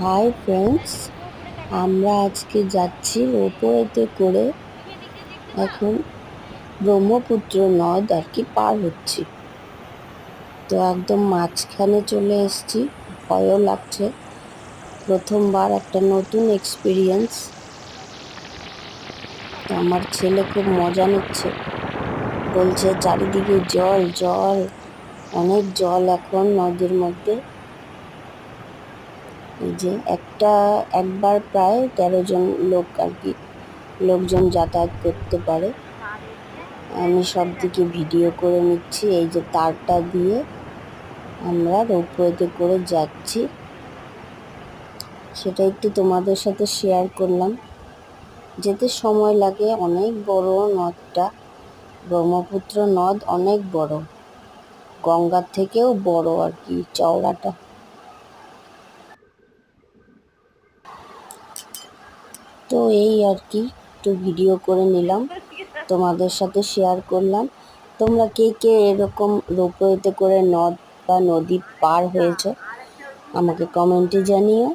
Hi friends, আমরা আজকে যাচ্ছি রোপওয়েতে করে। এখন ব্রহ্মপুত্র নদ আর কি পার হচ্ছি। তো একদম মাঝখানে চলে এসেছি, ভয়ও লাগছে। প্রথমবার একটা নতুন এক্সপিরিয়েন্স। আমার ছেলে খুব মজা নিচ্ছে, বলছে চারিদিকে জল জল, অনেক জল এখন নদীর মধ্যে। এই যে একবার প্রায় 13 জন লোক আর কি লোকজন যাতায়াত করতে পারে। আমি সব দিকে ভিডিও করে নিচ্ছি। এই যে তারটা দিয়ে আমরা রোপওয়েতে করে যাচ্ছি, সেটা একটু তোমাদের সাথে শেয়ার করলাম। যেতে সময় লাগে। অনেক বড় নদটা, ব্রহ্মপুত্র নদ অনেক বড়, গঙ্গার থেকেও বড় আর কি চওড়াটা। তো এই আর কি একটু ভিডিও করে নিলাম, তোমাদের সাথে শেয়ার করলাম। তোমরা কে কে এরকম রোপওয়েতে করে নদ বা নদী পার হয়েছে আমাকে কমেন্টে জানিও।